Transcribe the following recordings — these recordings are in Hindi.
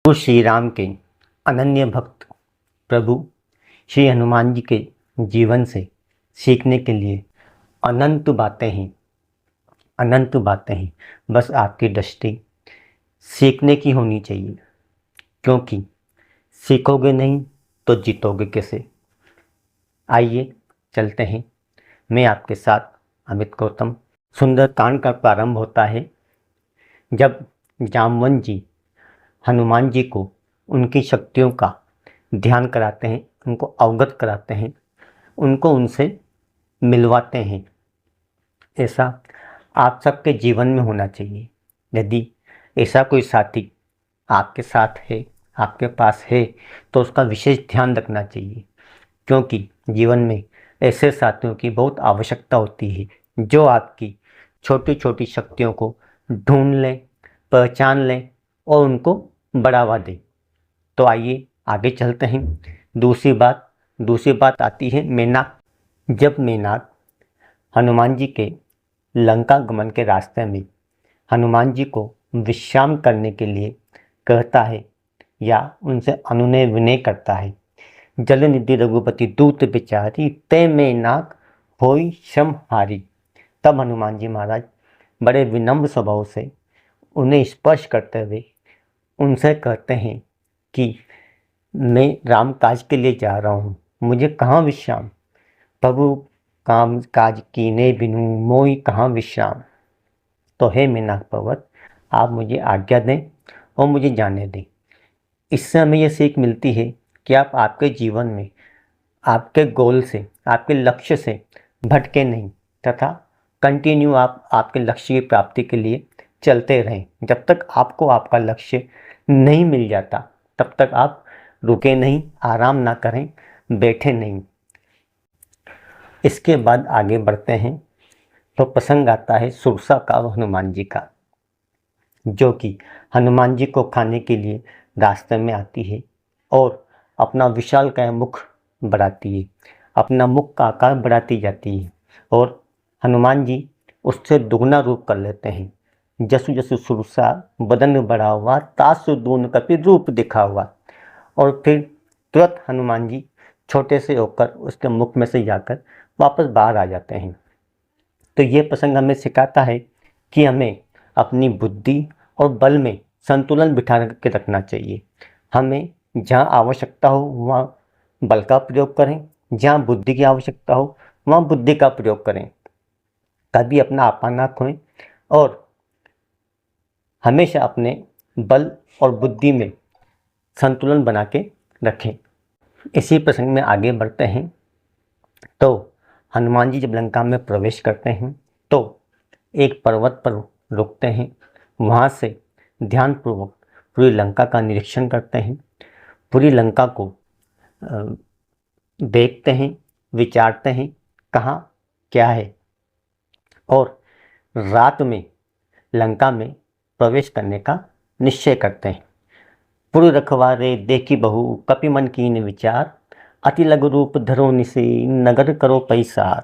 तो श्री राम के अनन्य भक्त प्रभु श्री हनुमान जी के जीवन से सीखने के लिए अनंत बातें हैं। बस आपकी दृष्टि सीखने की होनी चाहिए, क्योंकि सीखोगे नहीं तो जीतोगे कैसे। आइए चलते हैं, मैं आपके साथ अमित गौतम। सुंदरकांड का प्रारंभ होता है जब जामवंत जी हनुमान जी को उनकी शक्तियों का ध्यान कराते हैं, उनको अवगत कराते हैं, उनको उनसे मिलवाते हैं। ऐसा आप सबके जीवन में होना चाहिए। यदि ऐसा कोई साथी आपके साथ है, आपके पास है, तो उसका विशेष ध्यान रखना चाहिए, क्योंकि जीवन में ऐसे साथियों की बहुत आवश्यकता होती है जो आपकी छोटी छोटी शक्तियों को ढूंढ लें, पहचान लें और उनको बढ़ावा दें। तो आइए आगे चलते हैं। दूसरी बात आती है मेनाक। जब मेनाक हनुमान जी के लंका गमन के रास्ते में हनुमान जी को विश्राम करने के लिए कहता है या उनसे अनुनय विनय करता है, जल निधि रघुपति दूत बिचारी ते मेनाक होई श्रम हारी। तब हनुमान जी महाराज बड़े विनम्र स्वभाव से उन्हें स्पर्श करते हुए उनसे कहते हैं कि मैं राम काज के लिए जा रहा हूँ, मुझे कहाँ विश्राम। प्रभु काम काज कीने बिनु मोई कहाँ विश्राम। तो हे मेनाक पर्वत, आप मुझे आज्ञा दें और मुझे जाने दें। इससे हमें यह सीख मिलती है कि आप आपके जीवन में आपके गोल से, आपके लक्ष्य से भटके नहीं, तथा कंटिन्यू आप आपके लक्ष्य की प्राप्ति के लिए चलते रहें। जब तक आपको आपका लक्ष्य नहीं मिल जाता तब तक आप रुके नहीं, आराम ना करें, बैठे नहीं। इसके बाद आगे बढ़ते हैं तो प्रसंग आता है सुरसा का और हनुमान जी का, जो कि हनुमान जी को खाने के लिए रास्ते में आती है और अपना विशालकाय मुख बढ़ाती है, अपना मुख का आकार बढ़ाती जाती है और हनुमान जी उससे दुगना रूप कर लेते हैं। जसु जसु सुरसा बदन बढ़ा हुआ, तासु दून कपि रूप दिखा हुआ। और फिर तुरंत हनुमान जी छोटे से होकर उसके मुख में से जाकर वापस बाहर आ जाते हैं। तो ये प्रसंग हमें सिखाता है कि हमें अपनी बुद्धि और बल में संतुलन बिठा के रखना चाहिए। हमें जहाँ आवश्यकता हो वहाँ बल का प्रयोग करें, जहाँ बुद्धि की आवश्यकता हो वहाँ बुद्धि का प्रयोग करें। कभी अपना आपा ना खोएं और हमेशा अपने बल और बुद्धि में संतुलन बना के रखें। इसी प्रसंग में आगे बढ़ते हैं तो हनुमान जी जब लंका में प्रवेश करते हैं तो एक पर्वत पर रुकते हैं, वहाँ से ध्यानपूर्वक पूरी लंका का निरीक्षण करते हैं, पूरी लंका को देखते हैं, विचारते हैं कहाँ क्या है, और रात में लंका में प्रवेश करने का निश्चय करते हैं। पुर रखवारे देखी बहु कपि मन कीन विचार, अति लघु रूप धरो निसी नगर करो पैसार।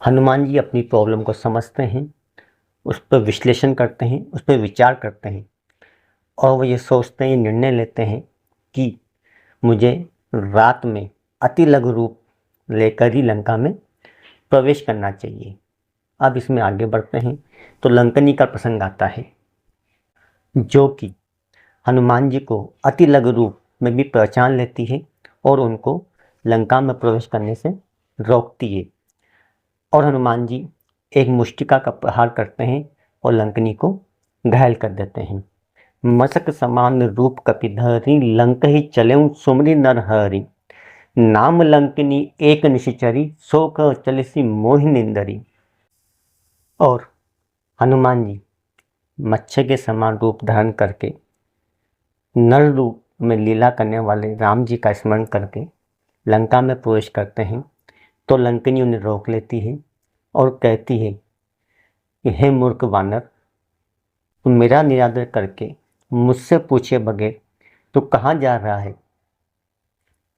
हनुमान जी अपनी प्रॉब्लम को समझते हैं, उस पर विश्लेषण करते हैं, उस पर विचार करते हैं और वो ये सोचते हैं, निर्णय लेते हैं कि मुझे रात में अति लघु रूप लेकर ही लंका में प्रवेश करना चाहिए। अब इसमें आगे बढ़ते हैं तो लंकनी का प्रसंग आता है, जो कि हनुमान जी को अति लघु रूप में भी पहचान लेती है और उनको लंका में प्रवेश करने से रोकती है। और हनुमान जी एक मुष्टिका का प्रहार करते हैं और लंकनी को घायल कर देते हैं। मशक समान रूप कपिधरी लंक ही चले सुमरी नरहरि, नाम लंकनी एक निशिचरी सो कह चलिसी मोहिनिंदरी। और हनुमान जी मच्छर के समान रूप धारण करके नर रूप में लीला करने वाले राम जी का स्मरण करके लंका में प्रवेश करते हैं तो लंकनी उन्हें रोक लेती है और कहती है कि हे मूर्ख वानर, तू मेरा निरादर करके मुझसे पूछे बगैर तू कहाँ जा रहा है,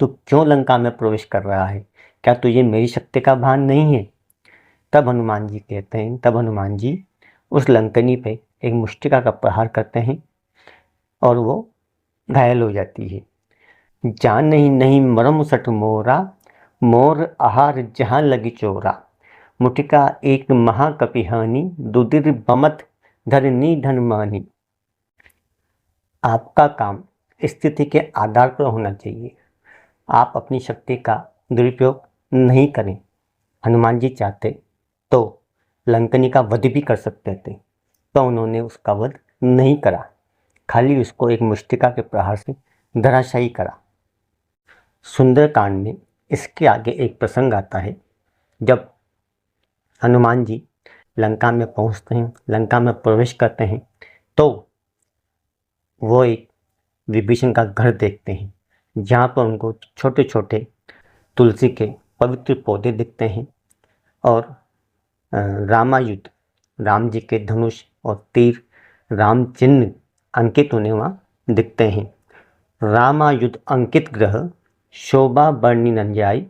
तू क्यों लंका में प्रवेश कर रहा है, क्या तुझे मेरी शक्ति का भान नहीं है। तब हनुमान जी उस लंकनी पे एक मुष्टिका का प्रहार करते हैं और वो घायल हो जाती है। जान नहीं नहीं मरम सठ मोरा, मोर आहार जहां लगी चोरा। मुटिका एक महाकपिहानी, दुदिर बमत धरनी धन मानी। आपका काम स्थिति के आधार पर होना चाहिए। आप अपनी शक्ति का दुरुपयोग नहीं करें। हनुमान जी चाहते तो लंकनी का वध भी कर सकते थे, तो उन्होंने उसका वध नहीं करा, खाली उसको एक मुष्टिका के प्रहार से धराशायी करा। सुंदरकांड में इसके आगे एक प्रसंग आता है, जब हनुमान जी लंका में पहुंचते हैं, लंका में प्रवेश करते हैं, तो वो एक विभीषण का घर देखते हैं, जहाँ पर उनको छोटे छोटे तुलसी के पवित्र पौधे दिखते हैं और रामायुध, राम जी के धनुष और तीर, राम चिन्ह अंकित उन्हें वहाँ दिखते हैं। रामायुध अंकित ग्रह, शोभा बरनी न जाई।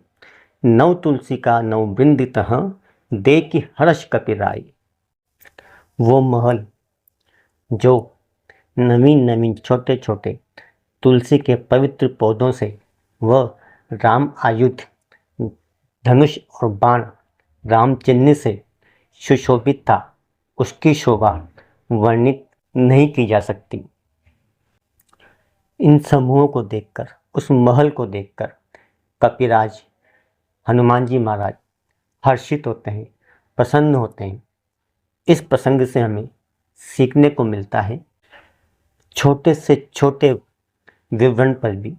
नव तुलसी का नव वृंदित, देखि हर्ष कपिराई। वो महल जो नवीन नवीन छोटे छोटे तुलसी के पवित्र पौधों से वह राम आयुध, धनुष और बाण, राम चिन्ह से सुशोभित था, उसकी शोभा वर्णित नहीं की जा सकती। इन समूहों को देखकर, उस महल को देखकर कपिराज हनुमान जी महाराज हर्षित होते हैं, प्रसन्न होते हैं। इस प्रसंग से हमें सीखने को मिलता है, छोटे से छोटे विवरण पर भी,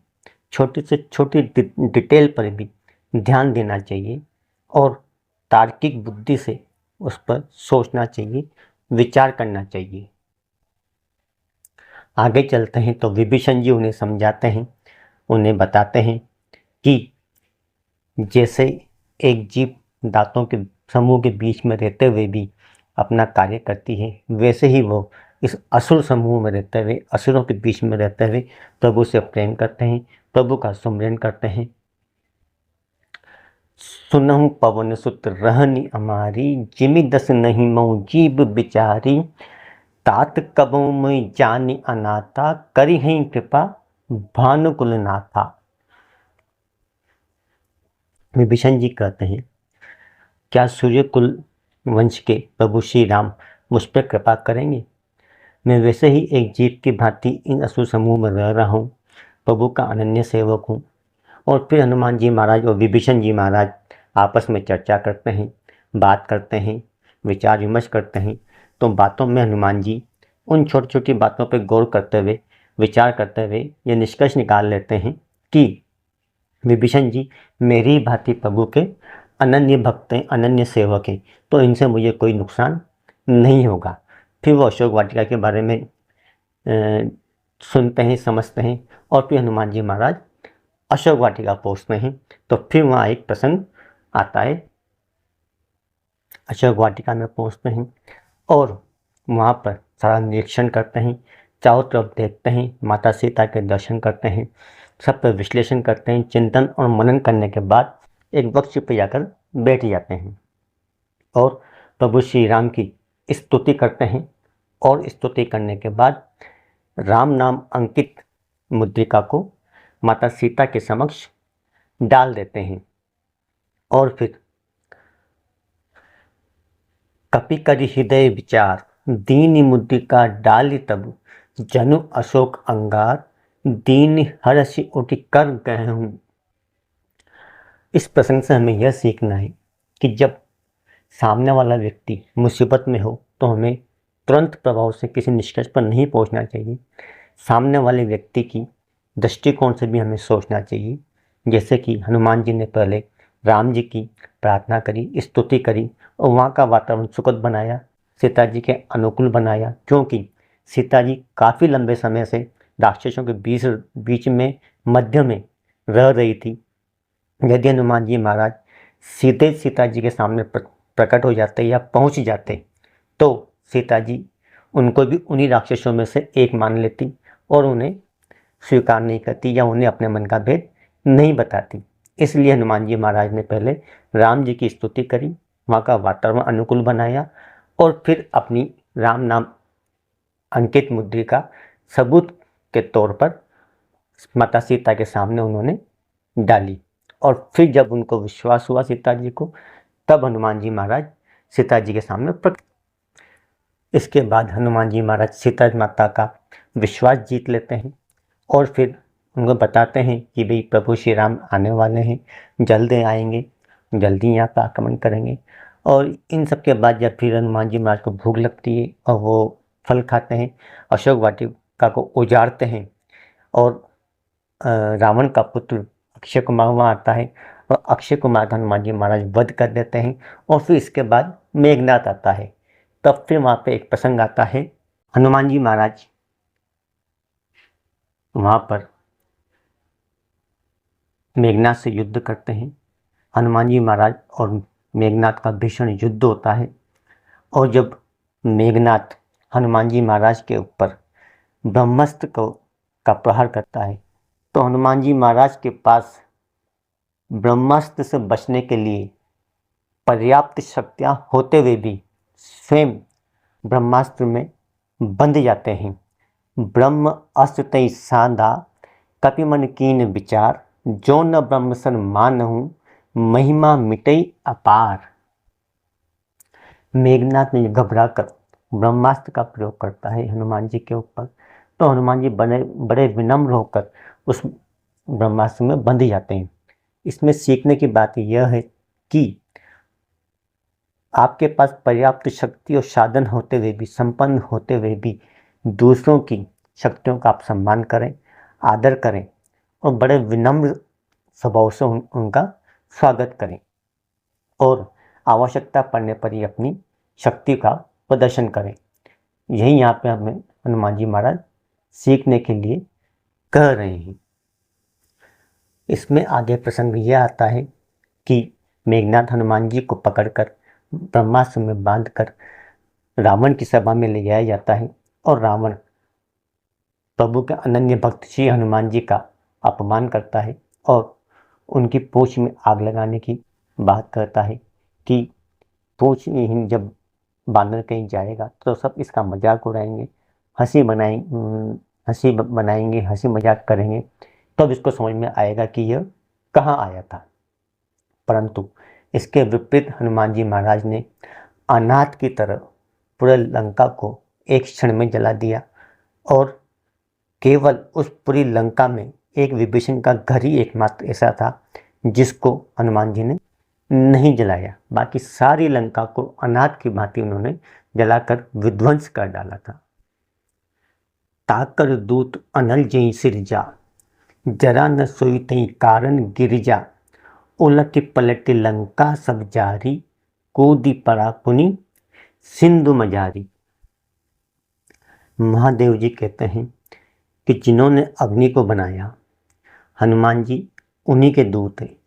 छोटे से छोटी डिटेल पर भी ध्यान देना चाहिए और तार्किक बुद्धि से उस पर सोचना चाहिए, विचार करना चाहिए। आगे चलते हैं तो विभीषण जी उन्हें समझाते हैं, उन्हें बताते हैं कि जैसे एक जीव दांतों के समूह के बीच में रहते हुए भी अपना कार्य करती है, वैसे ही वो इस असुर समूह में रहते हुए, असुरों के बीच में रहते हुए प्रभु से प्रेम करते हैं, प्रभु का सुमिरन करते हैं। सुनहु पवन सुत रहनी अमारी, जिमि दस नहीं मऊ जीव बिचारी। तात कबों में जानी अनाथा, करी हैं कृपा भानुकुल नाथा। विभीषण जी कहते हैं, क्या सूर्यकुल वंश के प्रभु श्री राम मुझ पर कृपा करेंगे? मैं वैसे ही एक जीव की भांति इन असुर समूह में रह रहा हूँ, प्रभु का अनन्य सेवक हूँ। और फिर हनुमान जी महाराज और विभीषण जी महाराज आपस में चर्चा करते हैं, बात करते हैं, विचार विमर्श करते हैं। तो बातों में हनुमान जी उन छोटी छोटी बातों पर गौर करते हुए, विचार करते हुए ये निष्कर्ष निकाल लेते हैं कि विभीषण जी मेरी भांति प्रभु के अनन्य भक्त हैं, अनन्य सेवक हैं, तो इनसे मुझे कोई नुकसान नहीं होगा। फिर वो अशोक वाटिका के बारे में सुनते हैं, समझते हैं और फिर हनुमान जी महाराज अशोक वाटिका पहुँचते हैं। तो फिर वहाँ एक प्रसंग आता है, अशोक वाटिका में पहुँचते हैं और वहाँ पर सारा निरीक्षण करते हैं, चारों तरफ देखते हैं, माता सीता के दर्शन करते हैं, सब पर विश्लेषण करते हैं, चिंतन और मनन करने के बाद एक वृक्ष पर जाकर बैठ जाते हैं और प्रभु श्री राम की स्तुति करते हैं। और स्तुति करने के बाद राम नाम अंकित मुद्रिका को माता सीता के समक्ष डाल देते हैं और फिर कपि करि हृदय विचार, दीन मुद्रिका डाली तब, जनु अशोक अंगार, दीन हर्षि उठि कर गए। इस प्रसंग से हमें यह सीखना है कि जब सामने वाला व्यक्ति मुसीबत में हो तो हमें तुरंत प्रभाव से किसी निष्कर्ष पर नहीं पहुंचना चाहिए। सामने वाले व्यक्ति की दृष्टिकोण से भी हमें सोचना चाहिए। जैसे कि हनुमान जी ने पहले राम जी की प्रार्थना करी, स्तुति करी और वहाँ का वातावरण सुखद बनाया, सीता जी के अनुकूल बनाया, क्योंकि सीता जी काफ़ी लंबे समय से राक्षसों के बीच में मध्य में रह रही थी। यदि हनुमान जी महाराज सीधे सीता जी के सामने प्रकट हो जाते या पहुंच जाते तो सीता जी उनको भी उन्हीं राक्षसों में से एक मान लेती और उन्हें स्वीकार नहीं करती या उन्हें अपने मन का भेद नहीं बताती। इसलिए हनुमान जी महाराज ने पहले राम जी की स्तुति करी, वहाँ का वातावरण अनुकूल बनाया और फिर अपनी राम नाम अंकित मुद्रिका सबूत के तौर पर माता सीता के सामने उन्होंने डाली। और फिर जब उनको विश्वास हुआ सीता जी को, तब हनुमान जी महाराज सीता जी के सामने प्रकट। इसके बाद हनुमान जी महाराज सीता माता का विश्वास जीत लेते हैं और फिर उनको बताते हैं कि भाई प्रभु श्री राम आने वाले हैं, जल्दी आएंगे, जल्दी यहाँ पर आक्रमण करेंगे। और इन सब के बाद जब फिर हनुमान जी महाराज को भूख लगती है और वो फल खाते हैं, अशोक वाटिका को उजाड़ते हैं और रावण का पुत्र अक्षय कुमार वहाँ आता है और अक्षय कुमार का हनुमान जी महाराज वध कर देते हैं। और फिर इसके बाद मेघनाथ आता है। तब फिर वहाँ पे एक प्रसंग आता है, हनुमान जी महाराज वहाँ पर मेघनाथ से युद्ध करते हैं। हनुमान जी महाराज और मेघनाथ का भीषण युद्ध होता है। और जब मेघनाथ हनुमान जी महाराज के ऊपर ब्रह्मास्त्र का प्रहार करता है, तो हनुमान जी महाराज के पास ब्रह्मास्त्र से बचने के लिए पर्याप्त शक्तियाँ होते हुए भी स्वयं ब्रह्मास्त्र में बंध जाते हैं। ब्रह्म अस्त्र तई साधा कपि मन कीन विचार, जो न ब्रह्म सन मानहूँ महिमा मिटई अपार। मेघनाथ ने घबराकर ब्रह्मास्त्र का प्रयोग करता है हनुमान जी के ऊपर, तो हनुमान जी बड़े विनम्र होकर उस ब्रह्मास्त्र में बंध जाते हैं। इसमें सीखने की बात यह है कि आपके पास पर्याप्त शक्ति और साधन होते हुए भी, संपन्न होते हुए भी दूसरों की शक्तियों का आप सम्मान करें, आदर करें और बड़े विनम्र स्वभाव से उनका स्वागत करें और आवश्यकता पड़ने पर ही अपनी शक्ति का प्रदर्शन करें। यही यहाँ पे हमें हनुमान जी महाराज सीखने के लिए कह रहे हैं। इसमें आगे प्रसंग यह आता है कि मेघनाथ हनुमान जी को पकड़कर ब्रह्मास्त्र में बांधकर रावण की सभा में ले जाया जाता है और रावण प्रभु के अनन्य भक्त श्री हनुमान जी का अपमान करता है और उनकी पूंछ में आग लगाने की बात करता है कि पूंछ जब बांदर कहीं जाएगा तो सब इसका मजाक उड़ाएंगे, हंसी बनाएंगे, हंसी मजाक करेंगे, तब इसको समझ में आएगा कि यह कहाँ आया था। परंतु इसके विपरीत हनुमान जी महाराज ने अनाथ की तरह पूरे लंका को एक क्षण में जला दिया और केवल उस पूरी लंका में एक विभीषण का घर ही एकमात्र ऐसा था जिसको हनुमान जी ने नहीं जलाया। बाकी सारी लंका को अनाथ की भांति उन्होंने जलाकर विध्वंस कर डाला था। ताकर दूत अनल जई सिरजा, जरा न सोई तई कारण गिरजा, उलट पलट लंका सब जारी, कूदी पड़ा पुनि सिंधु मजारी। महादेव जी कहते हैं कि जिन्होंने अग्नि को बनाया हनुमान जी उन्हीं के दूत हैं,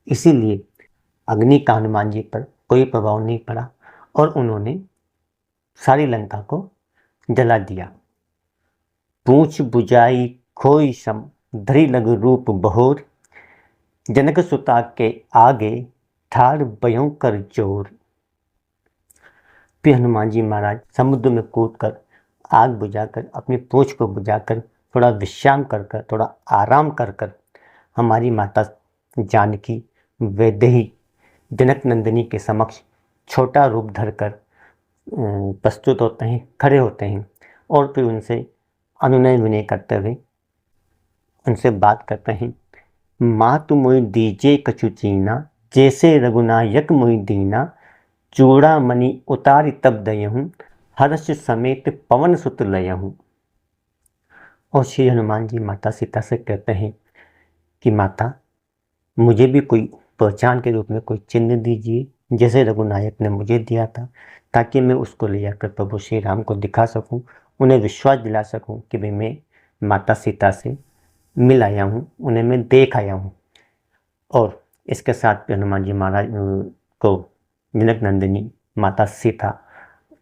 इसीलिए अग्नि का हनुमान जी पर कोई प्रभाव नहीं पड़ा और उन्होंने सारी लंका को जला दिया। पूंछ बुझाई खोई सम, धरी लग रूप बहोर, जनक सुता के आगे ठाड़ भयंकर जोर। फिर हनुमान जी महाराज समुद्र में कूदकर आग बुझाकर अपनी पूंछ को बुझाकर थोड़ा विश्राम कर कर, थोड़ा आराम कर कर हमारी माता जानकी वैदेही जनक नंदिनी के समक्ष छोटा रूप धरकर प्रस्तुत होते हैं, खड़े होते हैं और फिर उनसे अनुनय विनय करते हुए उनसे बात करते हैं। मातु मोहि दीजे कछु चीना, जैसे रघुनायक मोहि दीना, चूड़ामणि उतारि तब दयहूँ, हर्ष समेत पवन सुत लयहूँ। और श्री हनुमान जी माता सीता से कहते हैं कि माता मुझे भी कोई पहचान के रूप में कोई चिन्ह दीजिए जैसे रघुनायक ने मुझे दिया था, ताकि मैं उसको ले जाकर प्रभु श्री राम को दिखा सकूं, उन्हें विश्वास दिला सकूं कि भाई मैं माता सीता से मिल आया हूं, उन्हें मैं देख आया हूं। और इसके साथ भी हनुमान जी महाराज को जनक नंदिनी माता सीता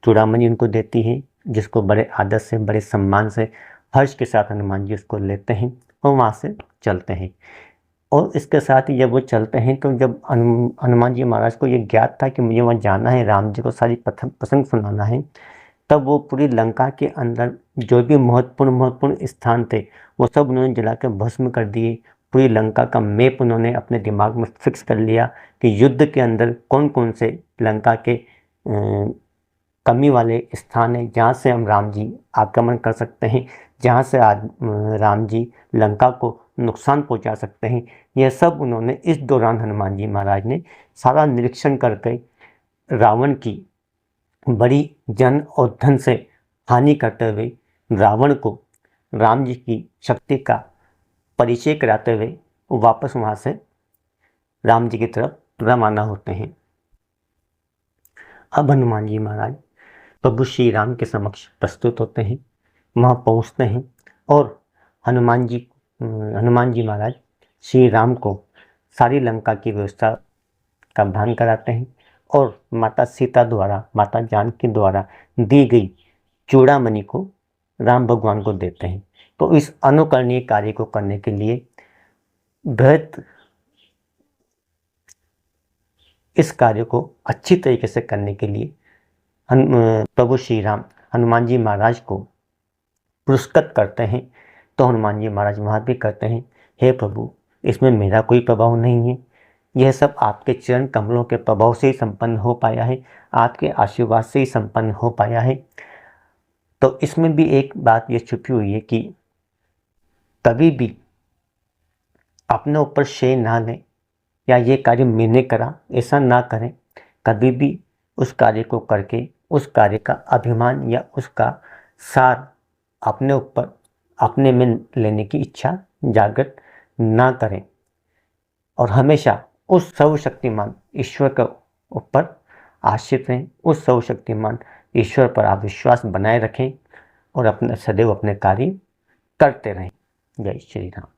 चूड़ामणि उनको देती है, जिसको बड़े आदर से, बड़े सम्मान से, हर्ष के साथ हनुमान जी उसको लेते हैं और वहाँ से चलते हैं। और इसके साथ ही जब वो चलते हैं तो जब हनुमान जी महाराज को ये ज्ञात था कि मुझे वहाँ जाना है, राम जी को सारी प्रसंग सुनाना है, तब वो पूरी लंका के अंदर जो भी महत्वपूर्ण स्थान थे वो सब उन्होंने जला कर भस्म कर दिए। पूरी लंका का मैप उन्होंने अपने दिमाग में फिक्स कर लिया कि युद्ध के अंदर कौन कौन से लंका के कमी वाले स्थान है जहाँ से हम राम जी आक्रमण कर सकते हैं, जहाँ से राम जी लंका को नुकसान पहुँचा सकते हैं। यह सब उन्होंने इस दौरान हनुमान जी महाराज ने सारा निरीक्षण करके रावण की बड़ी जन और धन से हानि करते हुए रावण को राम जी की शक्ति का परिचय कराते हुए वापस वहाँ से राम जी की तरफ रवाना होते हैं। अब हनुमान जी महाराज प्रभु श्री राम के समक्ष प्रस्तुत होते हैं, वहाँ पहुँचते हैं और हनुमान जी महाराज श्री राम को सारी लंका की व्यवस्था का भान कराते हैं और माता सीता द्वारा, माता जानकी द्वारा दी गई चूड़ामणि को राम भगवान को देते हैं। तो इस अनुकरणीय कार्य को करने के लिए इस कार्य को अच्छी तरीके से करने के लिए प्रभु श्री राम हनुमान जी महाराज को पुरस्कृत करते हैं। तो हनुमान जी महाराज वहाँ भी कहते हैं, हे प्रभु, इसमें मेरा कोई प्रभाव नहीं है, यह सब आपके चरण कमलों के प्रभाव से ही संपन्न हो पाया है, आपके आशीर्वाद से ही संपन्न हो पाया है। तो इसमें भी एक बात ये छुपी हुई है कि कभी भी अपने ऊपर श्रेय ना लें या ये कार्य मैंने करा ऐसा ना करें। कभी भी उस कार्य को करके उस कार्य का अभिमान या उसका सार अपने ऊपर अपने में लेने की इच्छा जागृत ना करें और हमेशा उस सर्वशक्तिमान ईश्वर के ऊपर आश्रित रहें। उस सर्वशक्तिमान ईश्वर पर आप विश्वास बनाए रखें और सदैव अपने कार्य करते रहें। जय श्री राम।